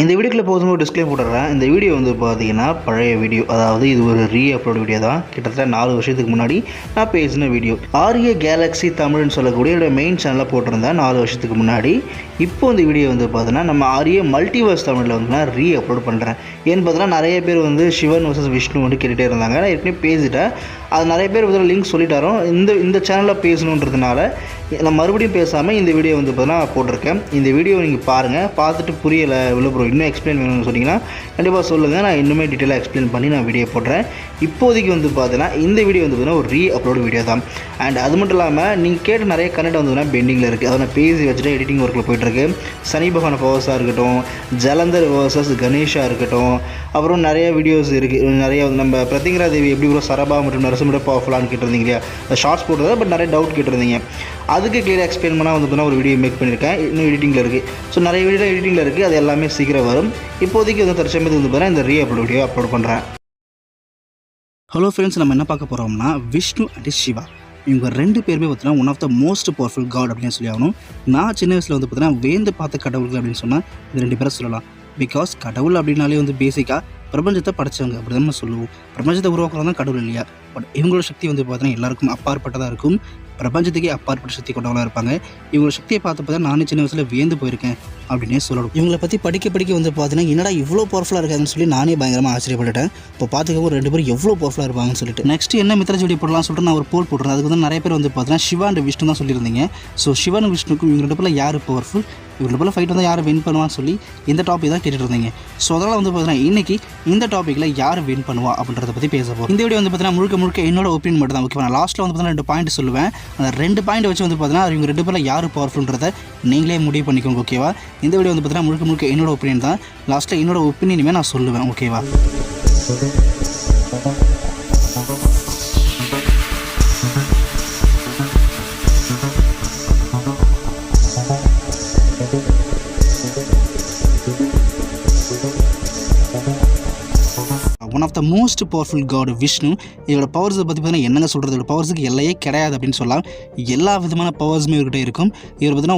இந்த வீடியோக்குள்ள போதும் ஒரு டிஸ்க்ளைம் போட்டுறேன். இந்த வீடியோ வந்து பார்த்தீங்கன்னா பழைய வீடியோ, அதாவது இது ஒரு அப்லோட் வீடியோ தான். கிட்டத்தட்ட 4 வருஷத்துக்கு முன்னாடி நான் பேசின வீடியோ. ஆரிய கேலக்ஸி தமிழ்னு சொல்லக்கூடிய என்னோட மெயின் சேனலில் போட்டிருந்தேன் 4 வருஷத்துக்கு முன்னாடி. இப்போ இந்த வீடியோ வந்து பார்த்தீங்கன்னா நம்ம ஆரிய மல்டிவர்ஸ் தமிழில் வந்து நான் அப்லோட் பண்ணுறேன். ஏன்னு பார்த்தீங்கன்னா நிறைய பேர் வந்து சிவன் வர்சஸ் விஷ்ணு வந்து கேட்டுகிட்டே இருந்தாங்க. நான் ஏற்கனவே பேசிட்டேன். அது நிறைய பேர் வந்து லிங்க் சொல்லிட்டாரோ இந்த சேனலில் பேசணுன்றதுனால நான் மறுபடியும் பேசாமல் இந்த வீடியோ வந்து பார்த்தீங்கன்னா போட்டிருக்கேன். இந்த வீடியோ நீங்கள் பாருங்கள். பார்த்துட்டு புரியலை இவ்வளோ ப்ரோ இன்னும் எக்ஸ்பிளைன் வேணும்னு சொன்னீங்கன்னா கண்டிப்பாக சொல்லுங்கள். நான் இன்னுமே டீட்டெயிலாக எக்ஸ்பிளைன் பண்ணி நான் வீடியோ போடுறேன். இப்போதைக்கு வந்து பார்த்தீங்கன்னா இந்த வீடியோ வந்து பார்த்தீங்கன்னா ஒரு அப்லோட் வீடியோ தான். அண்ட் அது மட்டும் இல்லாமல் நீங்கள் கேட்ட நிறைய கண்டென்ட் வந்து பெண்டிங்கில் இருக்குது. அதை நான் பேசி வச்சுட்டு எடிட்டிங் ஒர்க்கில் போயிட்டுருக்கு. சனி பகவான் பவர்ஸாக இருக்கட்டும், ஜலந்தர் வர்சஸ் கணேஷாக இருக்கட்டும், அப்புறம் நிறைய வீடியோஸ் இருக்குது. நிறைய நம்ம பிரத்திங்கரா தேவி எப்படி ப்ரோ சரபா மற்றும் நரசிம்மட பவர்ஃபுல்லான்னு கேட்டிருந்தீங்க இல்லையா? ஷார்ட்ஸ் போட்டது பட் நிறைய டவுட் கேட்டிருந்தீங்க. அதுக்கு கிளியராக எக்ஸ்பிளைன் பண்ணால் வந்து பார்த்தீங்கன்னா ஒரு வீடியோ மேக் பண்ணியிருக்கேன். இன்னும் எடிட்டிங்கில் இருக்குது. ஸோ நிறைய வீடியோ எடிட்டிங்கில் இருக்குது. அது எல்லாமே சீக்கிரம் வரும். இப்போதைக்கு வந்து தற்சமயத்துக்கு வந்து பார்த்தீங்கன்னா இந்த அப்லோட் வீடியோ அப்லோட் பண்ணுறேன். ஹலோ ஃப்ரெண்ட்ஸ், நம்ம என்ன பார்க்க போகிறோம்னா விஷ்ணு அண்ட் சிவா இவங்க 2 பேருமே பார்த்தீங்கன்னா one of the most powerful god அப்படின்னு சொல்லி ஆகணும். நான் சின்ன வயசில் வந்து பார்த்தீங்கன்னா வேந்து பார்த்த கடவுள்கள் அப்படின்னு சொன்னால் இது 2 பேரை சொல்லலாம். பிகாஸ் கடவுள் அப்படின்னாலே வந்து பேசிக்காக பிரபஞ்சத்தை படைச்சவங்க அப்படி தான் நம்ம சொல்லுவோம். பிரபஞ்சத்தை உருவாக்குறது தான் கடவுள் இல்லையா? பட் இவங்களோட சக்தி வந்து பார்த்தீங்கன்னா எல்லாருக்கும் அப்பாற்பட்டதாக இருக்கும். பிரபஞ்சத்துக்கே அப்பாற்பட்ட சக்தி கொண்டவங்களாக இருப்பாங்க. இவங்களோட சக்தியை பார்த்து பார்த்தா நானே சின்ன வயசில் வியந்து போயிருக்கேன் அப்படின்னே சொல்லணும். இவங்களை பற்றி படிக்க வந்து பார்த்தீங்கன்னா என்னடா இவ்வளோ பவர்ஃபுல்லாக இருக்காங்கன்னு சொல்லி நானே பயங்கரமாக ஆச்சரியப்பட்டுட்டேன். இப்போ பார்த்துக்கவும் 2 பேரும் எவ்வளோ பவர்ஃபுல்லாக இருப்பாங்கன்னு சொல்லிட்டு நெக்ஸ்ட் என்ன மித்ராஜ் வீடியோ போடலாம்னு சொல்லிட்டு நான் ஒரு போல் போட்டுருந்தேன். அதுக்கு வந்து நிறைய பேர் வந்து பார்த்தீங்கன்னா சிவா அண்ட் விஷ்ணு தான் சொல்லியிருந்தீங்க. ஸோ சிவன் விஷ்ணுக்கும் இவங்க 2 பேரில் யார் பவர்ஃபுல், இவங்க போல் ஃபைட் வந்து யார் வின் பண்ணுவான்னு சொல்லி இந்த டாபிக் தான் கேட்டுட்டு இருந்தீங்க. ஸோ அதனால் வந்து பார்த்தீங்கன்னா இன்றைக்கி இந்த டாப்பிக்கில் யார் வின் பண்ணுவா அப்படின்றத பற்றி பேச போகிறோம். இந்த வீடியோ வந்து பார்த்தீங்கன்னா முழுக்க என்னோட ஒப்பீனியன் மட்டும் தான். ஓகே, நான் லாஸ்ட்டில் வந்து பார்த்தீங்கன்னா 2 பாயிண்ட் சொல்லுவேன். அந்த 2 பாயிண்ட் வச்சு வந்து பார்த்தீங்கன்னா இவங்க 2 பேரில் யார் பவர்ஃபுல்ன்றதை நீங்களே முடிவு பண்ணிக்கோங்க. ஓகேவா? இந்த வீடியோ வந்து பார்த்தீங்கன்னா முழுக்க என்னோட ஒப்பீனியன் தான். லாஸ்ட்டில் என்னோட ஒப்பீனியனுமே நான் சொல்லுவேன். ஓகேவா? One of the most powerful god Vishnu. இவரோட பவர்ஸை பற்றி பார்த்தீங்கன்னா என்னங்க சொல்கிறது, இவரோட பவர்ஸுக்கு எல்லையே கிடையாது அப்படின்னு சொல்லலாம். எல்லா விதமான பவர்ஸுமே இவர்கிட்ட இருக்கும். இவர் பார்த்தீங்கன்னா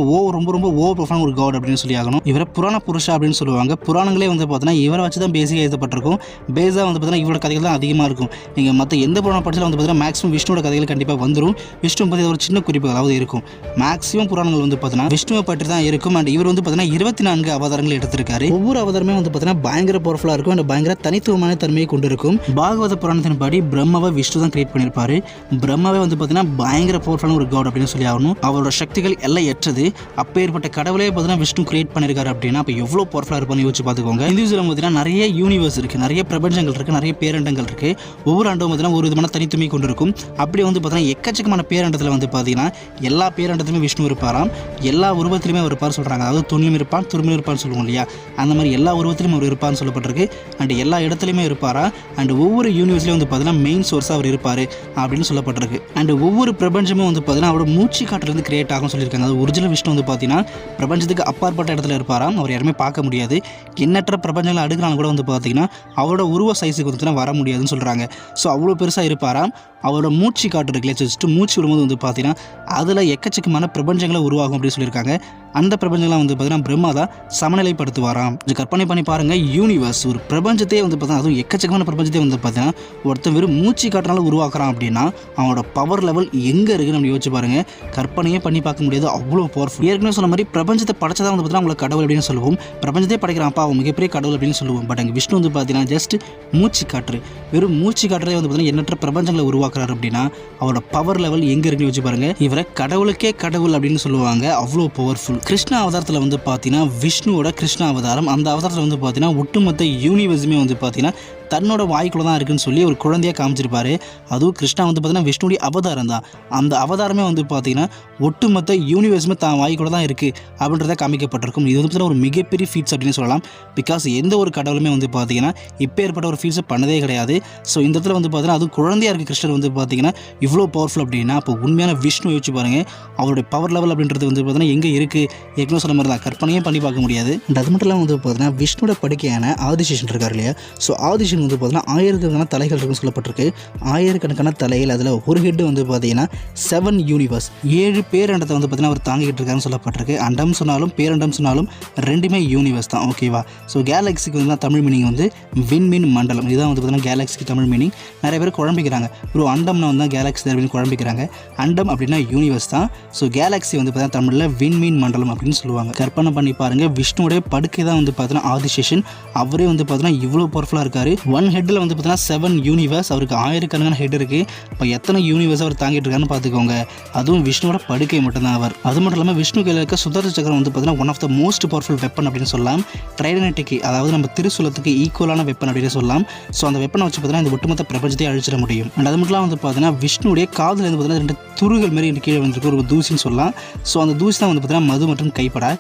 ரொம்ப ஓவர் பவர்ஃபுல்லான ஒரு காட் அப்படின்னு சொல்லி ஆகணும். இவரை புராண புருஷா அப்படின்னு சொல்லுவாங்க. புராணங்களே வந்து பார்த்தீங்கன்னா இவரை வச்சு தான் பேசிக்காக எழுதப்பட்டிருக்கும். பேஸாக வந்து பார்த்தீங்கன்னா இவரோட கதைகள் தான் அதிகமாக இருக்கும். நீங்கள் மற்ற எந்த புராணம் படிச்சாலும் வந்து பார்த்தீங்கன்னா மேக்ஸிமம் விஷ்ணுவோட கதைகள் கண்டிப்பாக வந்துடும். விஷ்ணு பற்றி ஒரு சின்ன குறிப்புகளாவது இருக்கும். மேக்ஸிமம் புராணங்கள் வந்து பார்த்தீங்கன்னா விஷ்ணுவை பற்றி தான் இருக்கும். அண்ட் இவர் வந்து பார்த்தீங்கன்னா 24 அவதாரங்கள் எடுத்திருக்காரு. ஒவ்வொரு அவதாரமே வந்து பார்த்தீங்கன்னா பயங்கர பவர்ஃபுல்லாக இருக்கும். அண்ட் பயங்கர தனித்துவமான தன்மையை கொண்டிருக்கும். பாகவத புராணத்தின் படி பிரம்மாவை விஷ்ணு தான் கிரியேட் பண்ணியிருப்பாரு. பிரம்மாவே வந்து பார்த்தீங்கன்னா பயங்கர பவர்ஃபுல்லான ஒரு காட் அப்படின்னு சொல்லி ஆகணும். அவரோட சக்திகள் எல்லாம் எற்றது. அப்பேற்பட்ட கடவுளே பார்த்தீங்கன்னா விஷ்ணு கிரியேட் பண்ணியிருக்காரு அப்படின்னா அப்போ எவ்வளோ பவர்ஃபுல்லாக இருப்பான்னு யோசிச்சு பார்த்துக்கோங்க. இந்துஸ்ல பார்த்தீங்கன்னா நிறைய யூனிவர்ஸ் இருக்குது, நிறைய பிரபஞ்சங்கள் இருக்குது, நிறைய பேரண்டங்கள் இருக்குது. ஒவ்வொரு ஆண்டும் பார்த்தீங்கன்னா ஒரு விதமான தனித்துவமை கொண்டிருக்கும். அப்படி வந்து பார்த்தீங்கன்னா எக்கச்சக்கமான பேரண்டத்தில் வந்து பார்த்தீங்கன்னா எல்லா பேரண்டத்திலுமே விஷ்ணு இருப்பாராம். எல்லா உருவத்திலுமே அவர் இருப்பார் சொல்கிறாங்க. அதாவது துணிலும் இருப்பான், துருமிலும் இருப்பான்னு சொல்லுவோம் இல்லையா? அந்த மாதிரி எல்லா உருவத்திலும் அவர் இருப்பான்னு சொல்லப்பட்டிருக்கு. அண்ட் எல்லா இடத்துலையுமே இருப்பாரா. அண்ட் ஒவ்வொரு யூனிவர்ஸ்லையும் வந்து பார்த்தீங்கன்னா மெயின் சோர்ஸாக அவர் இருப்பார் அப்படின்னு சொல்லப்பட்டிருக்கு. அண்ட் ஒவ்வொரு பிரபஞ்சமும் வந்து பார்த்தீங்கன்னா அவரோட மூச்சு காட்டிலிருந்து கிரியேட் ஆகும் சொல்லியிருக்காங்க. அது ஒரிஜினல் விஷ்ணு வந்து பார்த்தீங்கன்னா பிரபஞ்சத்துக்கு அப்பாற்பட்ட இடத்துல இருப்பாராம். அவர் யாருமே பார்க்க முடியாது. எண்ணற்ற பிரபஞ்சங்களை அடுக்கிறாங்க கூட வந்து பார்த்தீங்கன்னா அவரோட உருவ சைஸுக்கு வந்து வர முடியாதுன்னு சொல்கிறாங்க. ஸோ அவ்வளோ பெருசாக இருப்பாராம். அவரோட மூச்சு காட்டு இருக்குல்ல, ஜஸ்ட்டு மூச்சு விடும்போது வந்து பார்த்தீங்கன்னா அதில் எக்கச்சக்கமான பிரபஞ்சங்களை உருவாகும் அப்படின்னு சொல்லியிருக்காங்க. அந்த பிரபஞ்சங்களாம் வந்து பார்த்தீங்கன்னா பிரம்மா தான் சமநிலைப்படுத்துவாராம். இது கற்பனை பண்ணி பாருங்கள். யூனிவர்ஸ் ஒரு பிரபஞ்சத்தையே வந்து பார்த்தீங்கன்னா அதுவும் எக்கச்சக்கமான பிரபஞ்சத்தையே வந்து பார்த்தீங்கன்னா ஒருத்தன் வெறும் மூச்சு காட்டினால உருவாக்குறான் அப்படின்னா அவனோட பவர் லெவல் எங்கே இருக்குன்னு நம்ம யோசிச்சு பாருங்கள். கற்பனையே பண்ணி பார்க்க முடியாது, அவ்வளோ பவர்ஃபுல். ஏற்கனவே சொன்ன மாதிரி பிரபஞ்சத்தை படைச்சதான் வந்து பார்த்தீங்கன்னா அவங்களை கடவுள் அப்படின்னு சொல்லுவோம். பிரபஞ்சத்தையே படைக்கிறான்ப்பா அவன் மிகப்பெரிய கடவுள் அப்படின்னு சொல்லுவோம். பட் அங்கே விஷ்ணு வந்து பார்த்தீங்கன்னா ஜஸ்ட் மூச்சு காற்று, வெறும் மூச்சு காற்றே வந்து பார்த்தீங்கன்னா எண்ணற்ற பிரபஞ்சங்களை உருவாக்குறாரு அப்படின்னா அவரோட பவர் லெவல் எங்கே இருக்குன்னு யோசிச்சு பாருங்க. இவரை கடவுளுக்கே கடவுள் அப்படின்னு சொல்லுவாங்க. அவ்வளோ பவர்ஃபுல். கிருஷ்ண அவதாரத்தில் வந்து பார்த்தீங்கன்னா விஷ்ணுவோட கிருஷ்ண அவதாரம், அந்த அவதாரத்தில் வந்து பார்த்தீங்கன்னா ஒட்டுமொத்த யூனிவர்ஸுமே வந்து பார்த்தீங்கன்னா தன்னோட வாய்க்குள்ள தான் இருக்குன்னு சொல்லி ஒரு குழந்தையாக காமிச்சிருப்பாரு. அதுவும் கிருஷ்ணா வந்து பார்த்தீங்கன்னா விஷ்ணுடைய அவதாரம் தான். அந்த அவதாரமே வந்து பார்த்தீங்கன்னா ஒட்டுமொத்த யூனிவர்ஸுமே தான் வாய்க்குள்ள தான் இருக்குது அப்படின்றத காமிக்கப்பட்டிருக்கும். இது வந்து பார்த்தீங்கன்னா ஒரு மிகப்பெரிய ஃபீட்ஸ் அப்படின்னு சொல்லலாம். பிகாஸ் எந்த ஒரு கடவுளுமே வந்து பார்த்தீங்கன்னா இப்போ ஏற்பட்ட ஒரு ஃபீட்ஸை பண்ணதே கிடையாது. ஸோ இந்த இடத்துல வந்து பார்த்தீங்கன்னா அது குழந்தையாக இருக்குது கிருஷ்ணர் வந்து பார்த்தீங்கன்னா இவ்வளோ பவர்ஃபுல் அப்படின்னா அப்போ உண்மையான விஷ்ணு யோசிச்சு பாருங்கள். அவருடைய பவர் லெவல் அப்படின்றது வந்து பார்த்தீங்கன்னா எங்கே இருக்குது, ஏற்கனவே சொன்ன மாதிரி தான் கற்பனையே பண்ணி பார்க்க முடியாது. அது மட்டும் இல்லாமல் வந்து பார்த்தீங்கன்னா விஷ்ணுவோட படுக்கையான ஆதிசேஷன் இருக்கார் இல்லையா? ஸோ ஆதிசேஷன் விஷ்ணு வந்து பார்த்தீங்கன்னா ஆயிரக்கணக்கான தலைகள் இருக்குன்னு சொல்லப்பட்டிருக்கு. ஆயிரக்கணக்கான தலைகள், அதில் ஒரு ஹெட் வந்து பார்த்தீங்கன்னா 7 யூனிவர்ஸ், 7 பேரண்டத்தை வந்து பார்த்தீங்கன்னா அவர் தாங்கிட்டு இருக்காருன்னு சொல்லப்பட்டிருக்கு. அண்டம் சொன்னாலும் பேரண்டம் சொன்னாலும் ரெண்டுமே யூனிவர்ஸ் தான். ஓகேவா? ஸோ கேலக்ஸிக்கு வந்து தமிழ் மீனிங் வந்து விண்மீன் மண்டலம். இதுதான் வந்து பார்த்தீங்கன்னா கேலக்ஸிக்கு தமிழ் மீனிங். நிறைய பேர் குழம்பிக்கிறாங்க, ஒரு அண்டம்னா வந்து கேலக்ஸி அப்படின்னு குழம்பிக்கிறாங்க. அண்டம் அப்படின்னா யூனிவர்ஸ் தான். ஸோ கேலக்ஸி வந்து பார்த்தீங்கன்னா தமிழில் விண்மீன் மண்டலம் அப்படின்னு சொல்லுவாங்க. கற்பனை பண்ணி பாருங்கள், விஷ்ணுடைய படுக்கை தான் வந்து பார்த்தீங்கன்னா ஆதிசேஷன். அவரே வந்து பார்த்தீங்கன்னா இவ்வளோ பவர்ஃபுல்லாக இருக்காரு. ஒன் ஹெட்டில் வந்து பார்த்தீங்கன்னா 7 யூனிவர்ஸ், அவருக்கு ஆயிரக்கணக்கான ஹெட் இருக்குது. இப்போ எத்தனை யூனிவர்ஸ் அவர் தாங்கிட்டு இருக்காருன்னு பார்த்துக்கோங்க. அதுவும் விஷ்ணுவோட படுக்கை மட்டும்தான் அவர். அது மட்டும் இல்லாமல் விஷ்ணு கையில் இருக்க சுதர்சன சக்கரம் வந்து பார்த்தீங்கன்னா one of the most powerful weapon அப்படின்னு சொல்லலாம். ட்ரைடனட்டிக்கு, அதாவது நம்ம திருசூலத்துக்கு ஈக்குவலான வெப்பன் அப்படின்னு சொல்லலாம். ஸோ அந்த வெப்பனை வச்சு பார்த்தீங்கன்னா இந்த ஒட்டுமொத்த பிரபஞ்சத்தை அழிச்சிட முடியும். அண்ட் அது மட்டும் வந்து பார்த்தீங்கன்னா விஷ்ணுடைய காதில் வந்து பார்த்தீங்கன்னா 2 துருகள் மாரி கீழே வந்துருக்கு, ஒரு தூசின்னு சொல்லலாம். ஸோ அந்த தூசி தான் வந்து பார்த்தீங்கன்னா மது மற்றும் கைப்படா.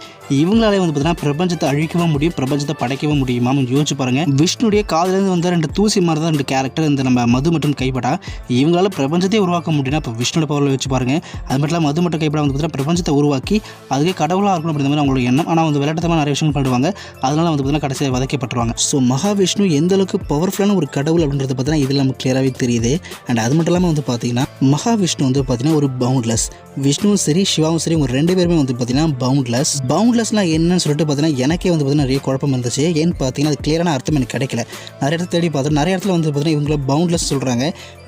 இவங்களாலே வந்து பார்த்தீங்கன்னா பிரபஞ்சத்தை அழிக்கவும் முடியும், பிரபஞ்சத்தை படைக்கவும் முடியுமா? யோசிச்சு பாருங்க. விஷ்ணுடைய காதிலேருந்து வந்து 2 தூசி மாதிரி தான் 2 கேரக்டர், இந்த நம்ம மது மற்றும் கைப்படா. இவங்களால பிரபஞ்சத்தை உருவாக்க முடியும்னா இப்போ விஷ்ணுவோட பவரில் வச்சு பாருங்க. அது மட்டும் இல்லாமல் மது மற்றும் கைப்படா வந்து பார்த்தீங்கன்னா பிரபஞ்சத்தை உருவாக்கி அதுக்கே கடவுளாக இருக்கணும் அப்படின்ற மாதிரி அவங்களோட எண்ணம். ஆனால் வந்து விளையாட்டுத்தனமாக நிறைய விஷயங்கள் பண்ணுவாங்க. அதனால வந்து பார்த்தீங்கன்னா கடைசியாக வதைக்கப்பட்டுருவாங்க. ஸோ மகாவிஷ்ணு எந்த அளவுக்கு பவர்ஃபுல்லான ஒரு கடவுள் அப்படின்றத பார்த்தீங்கன்னா இதில் நமக்கு கிளியராகவே தெரியுது. அண்ட் அது மட்டும் இல்லாமல் வந்து பார்த்தீங்கன்னா மகாவிஷ்ணு வந்து பார்த்தீங்கன்னா ஒரு பவுண்ட்லெஸ். விஷ்ணுவும் சரி சிவாவும் சரி இவங்க 2 பேருமே வந்து பார்த்தீங்கன்னா பவுண்ட்லெஸ். பவுண்ட்லெஸ்லாம் என்னன்னு சொல்லிட்டு பார்த்தீங்கன்னா எனக்கே வந்து பார்த்தீங்கன்னா நிறைய குழப்பம் இருந்துச்சு. ஏன்னு பார்த்தீங்கன்னா அது கிளியரான அர்த்தம் எனக்கு கிடைக்கல. நிறைய இடத்துல தேடி பார்த்தோம், நிறைய இடத்துல வந்து பார்த்தீங்கன்னா இவங்கள பவுண்ட்லெஸ் சொல்கிறாங்க.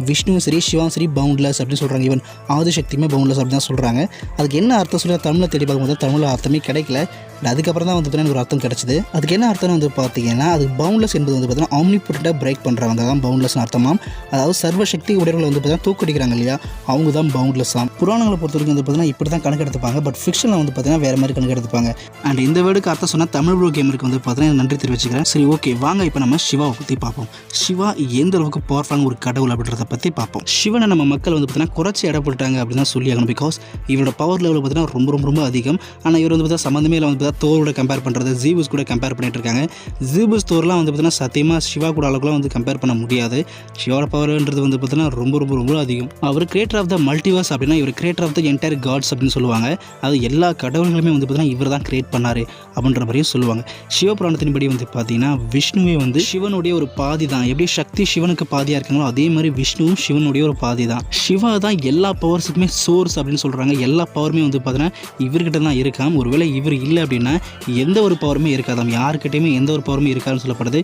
விஷ்ணுவும் சரி சிவாவும் சரி பவுண்ட்லெஸ் அப்படின்னு சொல்கிறாங்க. ஈவன் ஆதிசக்தியுமே பவுண்ட்லெஸ் அப்படின்னு தான் சொல்கிறாங்க. அதுக்கு என்ன அர்த்தம் சொல்லி தமிழில் தேடி பார்க்கும்போது தமிழில் அர்த்தமே கிடைக்கல. அதுக்கப்புறம் தான் வந்து பார்த்தீங்கன்னா ஒரு அர்த்தம் கிடச்சிது. அதுக்கு என்ன அர்த்தம் வந்து பார்த்தீங்கன்னா அது பவுண்ட்லெஸ் என்பது வந்து பார்த்தீங்கன்னா ஆம்னிபொட்டன்ட்டாக பிரேக் பண்ணுறவங்க தான் பவுண்ட்லெஸ்னு அர்த்தமாம். அதாவது சர்வசக்தி உடையவர்களை வந்து பார்த்தீங்கன்னா தூக்கடிக்கிறாங்க இல்லையா, அவங்க தான் பவுண்ட்லெஸ் ஆம். புராணங்களை பொறுத்த வரைக்கும் வந்து பார்த்தீங்கன்னா இப்படி தான் கணக்கு எடுத்துப்பாங்க. பட் ஃபிக்ஷனில் வந்து பார்த்தீங்கன்னா வேறு மாதிரி கணக்கு எடுத்துப்பாங்க. அண்ட் இந்த வேர்டுக்கு அர்த்தம் சொன்னால் தமிழ் ப்ரோ கேமருக்கு வந்து பார்த்தீங்கன்னா நன்றி தெரிவிச்சுக்கிறேன். சரி, ஓகே, வாங்க இப்போ நம்ம சிவாவை பற்றி பார்ப்போம். சிவா எந்த அளவுக்கு பவர்ஃபுல்லான ஒரு கடவுள் அப்படின்றத பற்றி பார்ப்போம். சிவனை நம்ம மக்கள் வந்து பார்த்தீங்கன்னா குறைச்சி இடப்பட்டாங்க அப்படின்னு தான் சொல்லி ஆகணும். பிகாஸ் இவரோட பவர் லெவல் பார்த்தீங்கன்னா ரொம்ப ரொம்ப ரொம்ப அதிகம். ஆனால் இவர் வந்து பார்த்தீங்கன்னா சம்மந்தமே இல்லை வந்து பார்த்தீங்கன்னா தோரோட கம்பேர் பண்ணுறது, ஜீபஸ் கூட கம்பேர் பண்ணிட்டு இருக்காங்க. ஜீபஸ் தோர்லாம் வந்து பார்த்தீங்கன்னா சத்தியமாக சிவா கூட அளவுக்குலாம் வந்து கம்பேர் பண்ண முடியாது. சிவாவோட பவர்ன்றது வந்து பார்த்தீங்கன்னா ரொம்ப ரொம்ப ரொம்ப அதிகம். அவர் கிரியேட்டர் ஆஃப் த மல்டிவர்ஸ் அப்படின்னா இவர் creator of the entire gods அப்படின்னு சொல்லுவாங்க. அது எல்லா கடவுள்களுமே வந்து பார்த்தீங்கன்னா இவர் தான் கிரியேட் பண்ணார் அப்படின்ற மாதிரியும் சொல்லுவாங்க. சிவபுராணத்தின்படி வந்து பார்த்தீங்கன்னா விஷ்ணுவே வந்து சிவனுடைய ஒரு பாதி தான். எப்படி சக்தி சிவனுக்கு பாதியாக இருக்காங்களோ அதே மாதிரி விஷ்ணுவும் சிவனுடைய ஒரு பாதி தான். சிவா தான் எல்லா பவர்ஸுக்குமே சோர்ஸ் அப்படின்னு சொல்கிறாங்க. எல்லா பவருமே வந்து பார்த்தீங்கன்னா இவர்கிட்ட தான் இருக்காம். ஒருவேளை இவர் இல்லை அப்படின்னா எந்த ஒரு பவருமே இருக்காதாம், யாருக்கிட்டையுமே எந்த ஒரு பவருமே இருக்காதுன்னு சொல்லப்படுது.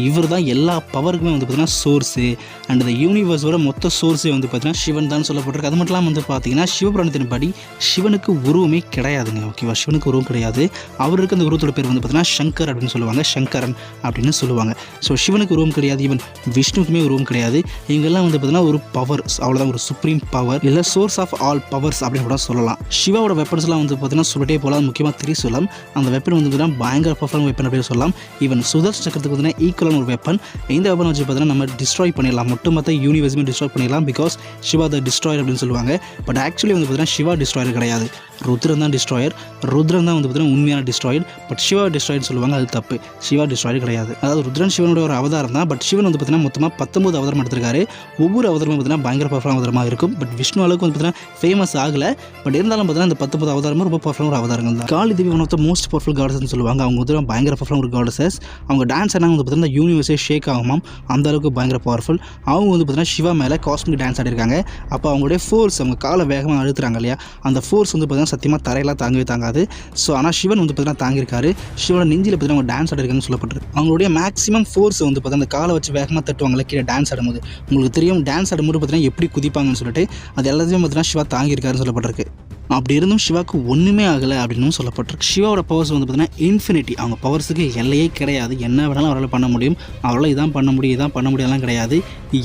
இவர் தான் எல்லா பவருக்குமே வந்து பார்த்தீங்கன்னா சோர்ஸு. அண்ட் இந்த யூனிவர்ஸோட மொத்த சோர்ஸே வந்து பார்த்தீங்கன்னா சிவன் தான் சொல்லப்பட்டிருக்கு. அது மட்டும் இல்லாமல் வந்து பார்த்தீங்கன்னா சிவபுராணத்தின்படி சிவனுக்கு உருவமே கிடையாதுங்க. ஓகேவா? சிவனுக்கு உருவம் கிடையாது. அவருக்கு அந்த உருவத்தோட பேர் வந்து பார்த்தீங்கன்னா சங்கர் அப்படின்னு சொல்லுவாங்க, சங்கரன் அப்படின்னு சொல்லுவாங்க. ஸோ சிவனுக்கு உருவம் கிடையாது, ஈவன் விஷ்ணுக்குமே உருவம் கிடையாது. இவங்கெல்லாம் வந்து பார்த்தீங்கன்னா ஒரு பவர், அவ்வளோதான், ஒரு சுப்ரீம் பவர், இல்லை சோர்ஸ் ஆஃப் ஆல் பவர்ஸ் அப்படின்னு கூட சொல்லலாம். சிவாவோட வெப்பன்ஸ்லாம் வந்து பார்த்தீங்கன்னா சொல்லிட்டே போகலாம். முக்கியமாக திரிசூலம், அந்த வெப்பன் வந்து பார்த்தீங்கன்னா பயங்கர பவர்ஃபுல்லான வெப்பன் அப்படின்னு சொல்லலாம். ஈவன் சுதர்சன சக்கரத்துக்கு பார்த்தீங்கன்னா ஈக்குவலான ஒரு வெப்பன். இந்த வெப்பன் வச்சு பார்த்தீங்கன்னா நம்ம டிஸ்ட்ராய் பண்ணிடலாம், ஒட்டுமொத்த யூனிவர்ஸுமே டிஸ்ட்ராய் பண்ணிடலாம். பிகாஸ் சிவா த டிஸ்ட்ராயர் அப்படின்னு சொல்லுவாங்க. பட் ஆக்சுவலி வந்து பார்த்தீங்கன்னா சிவா டிஸ்ட்ராயர் கிடையாது, ருத்ரன் தான் டிஸ்ட்ராயர். ருத்ரன் தான் வந்து பார்த்தீங்கன்னா உண்மையான டிஸ்ட்ராயர். பட் சிவா டிஸ்ட்ராயர்னு சொல்லுவாங்க, அது தப்பு. சிவா டிஸ்ட்ராயர் கிடையாது. அதாவது ருத்ரன் சிவனோட ஒரு அவதாரம் தான். பட் சிவன் வந்து பார்த்தீங்கன்னா மொத்தமாக 19 அவதாரம் எடுத்திருக்காரு. ஒவ்வொரு அவதாரமும் பார்த்தீங்கன்னா பயங்கர பவர்ஃபுல்லான அவதாரமாக இருக்கும். பட் விஷ்ணு அளவுக்கு வந்து பார்த்தீங்கன்னா ஃபேமஸ் ஆகலை. பட் இருந்தாலும் பார்த்தீங்கன்னா இந்த 19 அவதாரமும் ரொம்ப பவர்ஃபுல்லான ஒரு அவதாரங்கள் தான். Kali Devi one of the most powerful காடஸ்ன்னு சொல்லுவாங்க. அவங்க வந்து பயங்கர பவர்ஃபுல்லான ஒரு காடஸஸ். அவங்க டான்ஸ் ஆனாங்க வந்து பார்த்தீங்கன்னா யூனிவர்ஸே ஷேக் ஆகுமாம், அந்த அளவுக்கு பயங்கர பவர்ஃபுல். அவங்க வந்து பார்த்தீங்கன்னா சிவா மேலே காஸ்மிக் டான்ஸ் ஆடிருக்காங்க. அப்போ அவங்களுடைய ஃபோர்ஸ், அவங்க காலை வேகமாக அழுத்துறாங்க இல்லையா, அந்த ஃபோர்ஸ் வந்து பார்த்தீங்கன்னா சத்தியமாக தரையெல்லாம் தாங்கவே தாங்காது. ஸோ ஆனால் சிவன் வந்து பார்த்தீங்கன்னா தாங்கியிருக்காரு. சிவனோட நெஞ்சில் பார்த்தீங்கன்னா அவங்க டான்ஸ் ஆடிருக்காங்கன்னு சொல்லப்பட்டிருக்கு. அவங்களுடைய மேக்ஸிமம் ஃபோர்ஸ் வந்து பார்த்தீங்கன்னா அந்த காலை வச்சு வேகமாக தட்டுவாங்களே கீழே டான்ஸ் ஆடும்போது. உங்களுக்கு தெரியும் டான்ஸ் ஆடும்போது பார்த்தீங்கன்னா எப்படி குதிப்பாங்கன்னு சொல்லிட்டு அது எல்லாத்தையும் பார்த்தீங்கன்னா சிவா தாங்கியிருக்காருன்னு சொல்லப்பட்டிருக்கு. அப்படி இருந்தும் சிவாவுக்கு ஒன்றுமே ஆகலை அப்படின்னு சொல்லப்பட்டிருக்கு. சிவாவோட பவர்ஸ் வந்து பார்த்தீங்கன்னா இன்ஃபினிட்டி. அவங்க பவர்ஸுக்கு எல்லையே கிடையாது. என்ன வேணாலும் அவரால் பண்ண முடியும். அவரால் இதான் பண்ண முடியும், இதான் பண்ண முடியலாம் கிடையாது.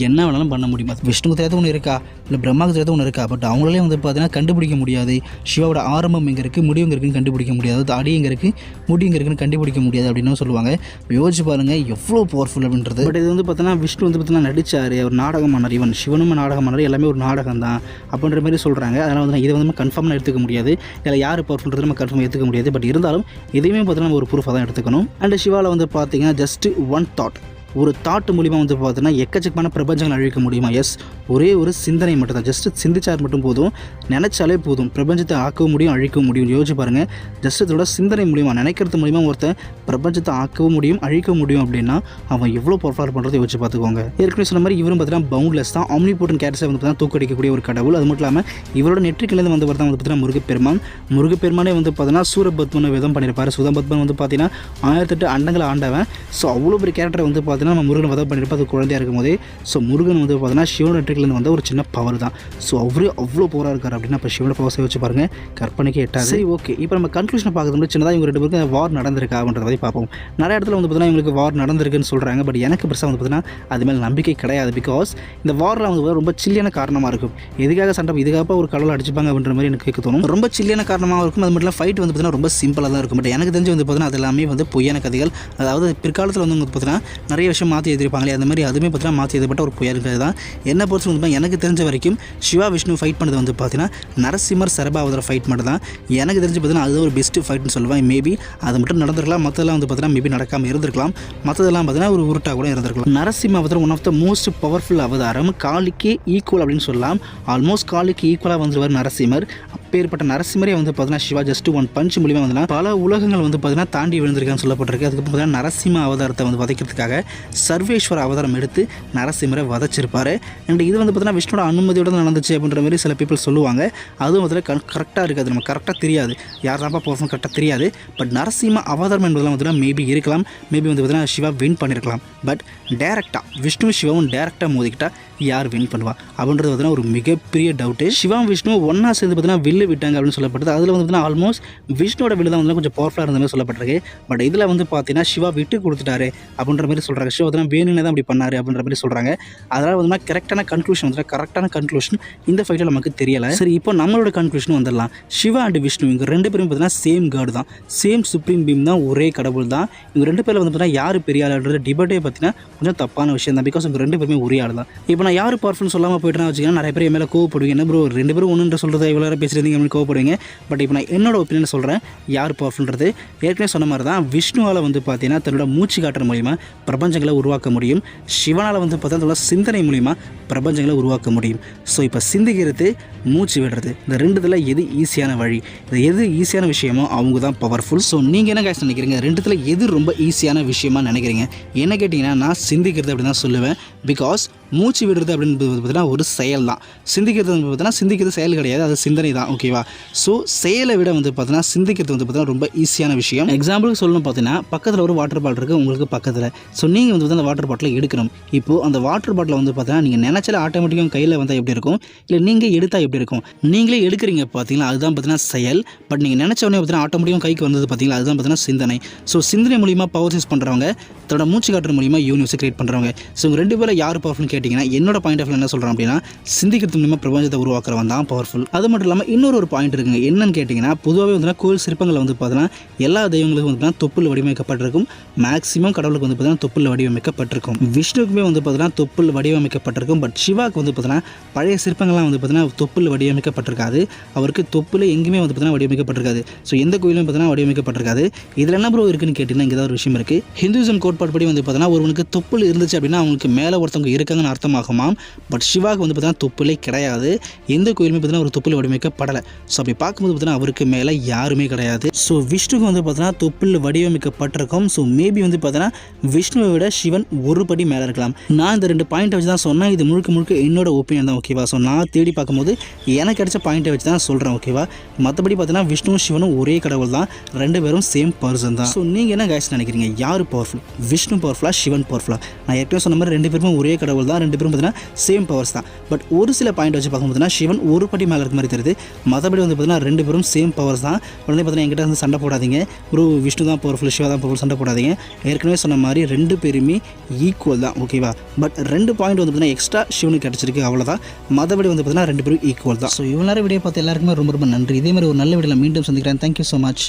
என்ன வேணாலும் பண்ண முடியும். விஷ்ணுக்கு தெரியாத ஒன்று இருக்கா, இல்லை பிரம்மாவுக்கு தெரியாத ஒன்று இருக்கா. பட் அவங்களே வந்து பார்த்தீங்கன்னா கண்டுபிடிக்க முடியாது. சிவாவோட ஆரம்பம் எங்கே இருக்குது, முடிவு எங்கே இருக்குன்னு கண்டுபிடிக்க முடியாது. தாடி எங்கே இருக்குது, முடி எங்கே இருக்குன்னு கண்டுபிடிக்க முடியாது அப்படின்னு சொல்லுவாங்க. யோசிச்சு பாருங்கள் எவ்வளோ பவர்ஃபுல் அப்படின்றது. பட் இது வந்து பார்த்தீங்கன்னா விஷ்ணு வந்து பார்த்தீங்கன்னா நடிச்சார், அவர் நாடகம் பண்ணார். ஈவன் சிவனும் நாடகம் பண்ணார். எல்லாமே ஒரு நாடகம் தான் அப்படின்ற மாதிரி சொல்கிறாங்க. அதனால் வந்து இதை வந்து கன்ஃபார்ம் எடுத்துக்க முடியாது. இதில் யார் பவர்ஃபுல்ன்றது நம்ம கன்ஃபார்ம் எடுத்துக்க முடியாது. பட் இருந்தாலும் இதையுமே பார்த்தீங்கன்னா நம்ம ஒரு ப்ரூஃபாக தான் எடுத்துக்கணும். அண்ட் சிவாவில் வந்து பார்த்தீங்கன்னா ஜஸ்ட் ஒன் தாட், ஒரு தாட் மூலிமா வந்து பார்த்தீங்கன்னா எக்கச்சக்கமான பிரபஞ்சங்கள் அழிக்க முடியுமா? எஸ், ஒரே ஒரு சிந்தனை மட்டும் தான். ஜஸ்ட் சிந்திச்சார் மட்டும் போதும், நினச்சாலே போதும், பிரபஞ்சத்தை ஆக்கவும் முடியும், அழிக்கவும் முடியும். யோசிச்சு பாருங்கள், ஜஸ்ட் இதோட சிந்தனை மூலிமா, நினைக்கிறது மூலிமா ஒருத்தன் பிரபஞ்சத்தை ஆக்கவும் முடியும், அழிக்க முடியும் அப்படின்னா அவன் எவ்வளோ பர்ஃபார்ம் பண்ணுறதை யோசிச்சு பார்த்துக்கோங்க. ஏற்கனவே சொன்ன மாதிரி இவரும் பார்த்தீங்கன்னா பவுண்ட்லெஸ் தான், ஆம்னிபோட்டன்ட் கேரக்டர்ஸை வந்து பார்த்தீங்கன்னா தூக்கடிக்கக்கூடிய ஒரு கடவுள். அது மட்டும் இல்லாமல் இவரோட நெற்றிக்கிலேருந்து வந்து பார்த்தா வந்து பார்த்தீங்கன்னா முருகப்பெருமானே வந்து பார்த்தீங்கன்னா சூரபத்மனை விதம் பண்ணியிருப்பார். சூரபத்மன் வந்து பார்த்தீங்கன்னா 1008 அண்டங்களை ஆண்டவன். ஸோ அவ்வளோ பெரிய கேரக்டரை வந்து பார்த்தீங்கன்னா நம்ம முருகனை வதம் பண்ணியிருப்போம் அது குழந்தையாக இருக்கும் போதே. ஸோ முருகன் வந்து பார்த்தீங்கன்னா சிவனோட நெற்றிக்கிலேருந்து வந்த ஒரு சின்ன பவர் தான். ஸோ அவ்வளோ போராக இருக்கார் அப்படின்னா அப்போ சிவனோட பவர்ஸை வச்சு பாருங்கள், கற்பனைக்கு எட்டாது. சரி, ஓகே, இப்போ நம்ம கன்க்ளூஷனை பார்க்குறது சின்னதாக இவங்க 2 பேருக்கு வார் நடந்திருக்கா அப்படின்றத பற்றி பார்ப்போம். நிறைய இடத்துல வந்து பார்த்தீங்கன்னா இவங்களுக்கு வார் நடந்திருக்குன்னு சொல்கிறாங்க. பட் எனக்கு பெருசாக வந்து பார்த்தீங்கன்னா அது மேலே நம்பிக்கை கிடையாது. பிகாஸ் இந்த வாரில் வந்து ரொம்ப சில்லியான காரணமாக இருக்கும். எதுக்காக சண்டை, இதுக்காக ஒரு கடவுள் அடிச்சுப்பாங்க அப்படின்ற மாதிரி எனக்கு கேட்க தோணும். ரொம்ப சில்லியான காரணமாக இருக்கும். அது மட்டும் ஃபைட் வந்து பார்த்தீங்கன்னா ரொம்ப சிம்பிளாக தான் இருக்கும். பட் எனக்கு தெரிஞ்சு வந்து பார்த்தீங்கன்னா அது எல்லாமே வந்து பொய்யான கதைகள். அதாவது பிற்காலத்தில் வந்து பார்த்தீங்கன்னா நிறைய விஷயம் மாற்றி எழுதிருப்பாங்களே, அந்த மாதிரி அதுவுமே பார்த்தீங்கன்னா மாற்றி எழுதப்பட்ட ஒரு பொய்யான கதை தான். என்ன பொறுத்து வந்து எனக்கு தெரிஞ்ச வரைக்கும் சிவா விஷ்ணு ஃபைட் பண்ணது வந்து பார்த்தீங்கன்னா நரசிம்மர் சரபாவதர ஃபைட் மட்டும் தான் எனக்கு தெரிஞ்சு பார்த்தீங்கன்னா அது ஒரு பெஸ்ட்டு ஃபைட்னு சொல்லுவேன். மேபி அது மட்டும் நடந்திருக்கலாம், மற்றதெல்லாம் வந்து பார்த்தீங்கன்னா மேபி நடக்காமல் இருந்திருக்கலாம், மற்றதெல்லாம் பார்த்தீங்கன்னா ஒரு உருட்டாக கூட இருந்திருக்கலாம். நரசிம்ம அவதாரம் one of the most powerful அவதாரம், காளிக்கு ஈக்குவல் அப்படின்னு சொல்லலாம். ஆல்மோஸ்ட் காளிக்கு ஈக்குவலாக வந்துருவார் நரசிம்மர். அப்பேற்பட்ட நரசிம்மரே வந்து பார்த்தீங்கன்னா சிவா ஜஸ்ட் 1 பஞ்ச் மூலியமாக வந்து பல உலகங்கள் வந்து பார்த்தீங்கன்னா தாண்டி விழுந்திருக்கான்னு சொல்லப்பட்டிருக்கு. அதுக்கப்புறம் பார்த்தீங்கன்னா நரசிம்ம அவதாரத்தை வந்து வதைக்கிறதுக்காக சர்வேஸ்வர அவதாரம் எடுத்து நரசிம்மரை வதைச்சிருப்பாரு. அண்ட் இது வந்து பார்த்தீங்கன்னா விஷ்ணுவோட அனுமதியோட நடந்துச்சு அப்படின்ற மாதிரி சில பீப்புள் சொல்லுவாங்க. அதுவும் வந்து கரெக்டாக இருக்காது, நம்ம கரெக்டாக தெரியாது, யார் தான்ப்பா போகிறோம் கரெக்டாக தெரியாது. பட் நரசிம்ம அவதாரம் என்பதெல்லாம் பார்த்தீங்கன்னா மேபி இருக்கலாம், மேபி வந்து பார்த்தீங்கன்னா சிவா வின் பண்ணியிருக்கலாம். பட் டேரெக்டாக விஷ்ணு சிவாவும் டேரெக்டாக மோதிக்கிட்டா யார் வின் பண்ணுவா அப்படின்றது பார்த்தீங்கன்னா ஒரு மிகப்பெரிய டவுட்டு. சிவா விஷ்ணு ஒன்றா சேர்ந்து பார்த்தீங்கன்னா வில்லு விட்டாங்க அப்படின்னு சொல்லப்பட்டது. அதில் வந்து பார்த்தீங்கன்னா ஆல்மோஸ்ட் விஷ்ணுவோட வில்லு தான் வந்து கொஞ்சம் பவர்ஃபுல்லாக இருந்த மாதிரி சொல்லப்பட்டிருக்கு. பட் இதில் வந்து பார்த்தீங்கன்னா சிவா விட்டு கொடுத்துட்டாரு அப்படின்ற மாதிரி சொல்கிறாங்க. சிவா வந்து வேணும்னே தான் அப்படி பண்ணார் அப்படின்ற மாதிரி சொல்கிறாங்க. அதனால் வந்து கரெக்டான கன்க்ளூஷன் இந்த ஃபைட்டில் நமக்கு தெரியலை. சரி, இப்போ நம்மளோட கன்க்ளூஷன் வந்துடலாம். சிவா அண்ட் விஷ்ணு இவங்க 2 பேரும் பார்த்தீங்கன்னா சேம் காட் தான், சேம் சுப்ரீம் பீம் தான், ஒரே கடவுள் தான். இவங்க 2 பேரில் வந்து பார்த்தீங்கன்னா யார் பெரிய ஆளுன்றது டிபேட்டே பார்த்தீங்கன்னா கொஞ்சம் தப்பான விஷயம் தான். பிகாஸ் இவங்க 2 பேருமே ஒரே ஆள் தான். இப்போ நான் யார் பவர்ஃபுல் சொல்லாமல் போய்ட்டுனா வச்சுக்கோங்க, நிறைய பேர் என் மேலே கோவப்படுவீங்க. என்ன ப்ரோ 2 பேரும் ஒன்றுன்ற சொல்கிறத இவ்வளோ நேரம் பேசுகிறீங்க அப்படின்னு கோவப்படுவீங்க. பட் இப்போ நான் என்னோட ஒப்பீனியன் சொல்கிறேன், யார் பவர்ஃபுல்ன்றது. ஏற்கனவே சொன்ன மாதிரி தான் விஷ்ணுவால் வந்து பார்த்தீங்கன்னா தன்னோட மூச்சு காட்டுற மூலிமா பிரபஞ்சங்களை உருவாக்க முடியும். சிவனால் வந்து பார்த்தா தன்னோட சிந்தனை மூலிமா பிரபஞ்சங்களை உருவாக்க முடியும். ஸோ இப்போ சிந்திக்கிறது, மூச்சு விடுறது, இந்த 2த்தில் எது ஈஸியான வழி, இது எது ஈஸியான விஷயமோ அவங்க தான் பவர்ஃபுல். ஸோ நீங்கள் என்ன காய்ச்சி நினைக்கிறீங்க, 2த்தில் எது ரொம்ப ஈஸியான விஷயமா நினைக்கிறீங்க? என்ன கேட்டிங்கன்னா நான் சிந்திக்கிறது அப்படின்னு தான் சொல்லுவேன். பிகாஸ் மூச்சு விடுறது அப்படின்றது பார்த்தீங்கன்னா ஒரு செயல் தான். சிந்திக்கிறது வந்து பார்த்தீங்கன்னா சிந்திக்கிறது செயல் கிடையாது, அது சிந்தனை தான். ஓகேவா? ஸோ செயலை விட வந்து பார்த்தீங்கன்னா சிந்திக்கிறது வந்து பார்த்தீங்கன்னா ரொம்ப ஈஸியான விஷயம். எக்ஸாம்பிளுக்கு சொல்லணும் பார்த்தீங்கன்னா பக்கத்தில் ஒரு வாட்டர் பாட்டில் இருக்குது உங்களுக்கு பக்கத்தில். ஸோ நீங்கள் வந்து அந்த வாட்டர் பாட்டிலை எடுக்கணும். இப்போது அந்த வாட்டர் பாட்டிலை வந்து பார்த்தீங்கன்னா நீங்கள் நினச்சால ஆட்டோமேட்டிக்காக கையில் வந்தால் எப்படி இருக்கும், இல்லை நீங்கள் எடுத்தால் எப்படி இருக்கும்? நீங்களே எடுக்கிறீங்க பார்த்தீங்களா, அதுதான் பார்த்தீங்கன்னா செயல். பட் நீங்கள் நினச்ச உடனே பார்த்தீங்கன்னா ஆட்டோமேட்டிக்காக கைக்கு வந்தது பார்த்தீங்களா, அதுதான் பார்த்தீங்கன்னா சிந்தனை. ஸோ சிந்தனை மூலிமா பவர் யூஸ் பண்ணுறவங்க, தன்னோட மூச்சு காட்டுற மூலிமா யூனிவர்ஸை கிரியேட் பண்ணுறவங்க. ஸோ இவங்க 2 பேரும் யார் பவர்ஃபுல்னு கேட்டிங்கன்னா என்னோட பாயிண்ட் ஆஃப் வியூ என்ன சொல்கிறேன் அப்படின்னா சிந்திக்கிறது மூலிமா பிரபஞ்சத்தை உருவாக்குறவன் தான் பவர்ஃபுல். அது மட்டும் இல்லாமல் இன்னொரு பாயிண்ட் இருக்குங்க. என்னன்னு கேட்டிங்கன்னா பொதுவாகவே வந்து கோவில் சிற்பங்களை வந்து பார்த்தீங்கன்னா எல்லா தெய்வங்களுக்கும் வந்து தொப்புள் வடிவமைக்கப்பட்டிருக்கும். மேக்ஸிமம் கடவுளுக்கு வந்து பார்த்தீங்கன்னா தொப்புள் வடிவமைக்கப்பட்டிருக்கும். விஷ்ணுக்குமே வந்து பார்த்தீங்கன்னா தொப்புள் வடிவமைக்கப்பட்டிருக்கும். பட் சிவாவுக்கு வந்து பார்த்தீங்கன்னா பழைய சிற்பங்கள்லாம் வந்து பார்த்தீங்கன்னா தொப்புள் வடிவமைக்கப்பட்டிருக்காது. அவருக்கு தொப்புள் எங்கேயுமே வந்து பார்த்தீங்கன்னா வடிவமைக்கப்பட்டிருக்காது. ஸோ எந்த கோயிலும் பார்த்தீங்கன்னா வடிவமைக்கப்பட்டிருக்காது. இதில் என்ன ப்ரோ இருக்குன்னு கேட்டிங்கன்னா இங்கே தான் ஒரு விஷயம் இருக்குது. ஹிந்துசம் கோட்பாடு படி வந்து பார்த்தீங்கன்னா ஒருவனுக்கு தொப்புள் இருந்துச்சு அப்படின்னா அவங்களுக்கு மேலே ஒருத்தவங்க இருக்காங்கன்னு அர்த்தமாகுமாம். பட் சிவாவுக்கு வந்து பார்த்தீங்கன்னா தொப்புளே கிடையாது. எந்த கோயிலுமே பார்த்தீங்கன்னா ஒரு தொப்புள் வடிவமைக்கப்படலை. ஸோ அப்படி பார்க்கும்போது பார்த்தீங்கன்னா அவருக்கு மேலே யாருமே கிடையாது. ஸோ விஷ்ணுக்கு வந்து பார்த்தீங்கன்னா தொப்புள் வடிவமைக்கப்பட்டிருக்கும். ஸோ மேபி வந்து பார்த்தீங்கன்னா விஷ்ணுவை விட சிவன் ஒரு படி மேலே இருக்கலாம். நான் இந்த 2 பாயிண்ட்டை வச்சு தான் சொன்னேன். இது முழுக்க என்னோட ஒப்பீனியன் தான். ஓகேவா? ஸோ நான் தேடி பார்க்கும்போது எனக்கு கிடைச்ச பாயிண்ட்டை வச்சு தான் சொல்கிறேன். ஓகேவா? மற்றபடி பார்த்தீங்கன்னா விஷ்ணுவும் சிவனும் ஒரே கடவுள் தான், 2 பேரும் சேம் பர்சன் தான். ஸோ நீங்கள் என்ன கைஸ் நினைக்கிறீங்க, யார் பவர்ஃபுல், விஷ்ணு பவர்ஃபுல்லா சிவன் பவர்ஃபுல்லா? நான் ஏற்கனவே சொன்ன மாதிரி 2 பேருமே ஒரே கடவுள் தான், 2 பேரும் பார்த்தீங்கன்னா சேம் பவர்ஸ் தான். பட் ஒரு சில பாயிண்ட் வச்சு பார்க்கும்போதுனா சிவன் ஒரு படி மேலே இருக்க மாதிரி தெரியுது. மற்றபடி வந்து பார்த்தீங்கன்னா 2 பேரும் சேம் பவர்ஸ் தான். உடனே பார்த்தீங்கன்னா என்கிட்ட வந்து சண்டை போடாதீங்க ப்ரோ, விஷ்ணு தான் பவர்ஃபுல் சிவா தான் பவர்ஃபுல், சண்டை போடாதீங்க. ஏற்கனவே சொன்ன மாதிரி 2 பேருமே ஈக்குவல் தான். ஓகேவா? பட் 2 பாயிண்ட் வந்து பார்த்தீங்கன்னா எக்ஸ்ட்ரா சிவனுக்கு கிடச்சிருக்கு, அவ்வளோதான். மற்றபடி வந்து பார்த்தீங்கன்னா 2 பேரும் ஈக்குவல் தான். ஸோ இவ்வளோ நேரம் வீடியோ பார்த்து எல்லாருக்குமே ரொம்ப நன்றி. இதே மாதிரி ஒரு நல்ல வீடியோவில் மீண்டும் சந்திக்கிறேன். Thank you so much.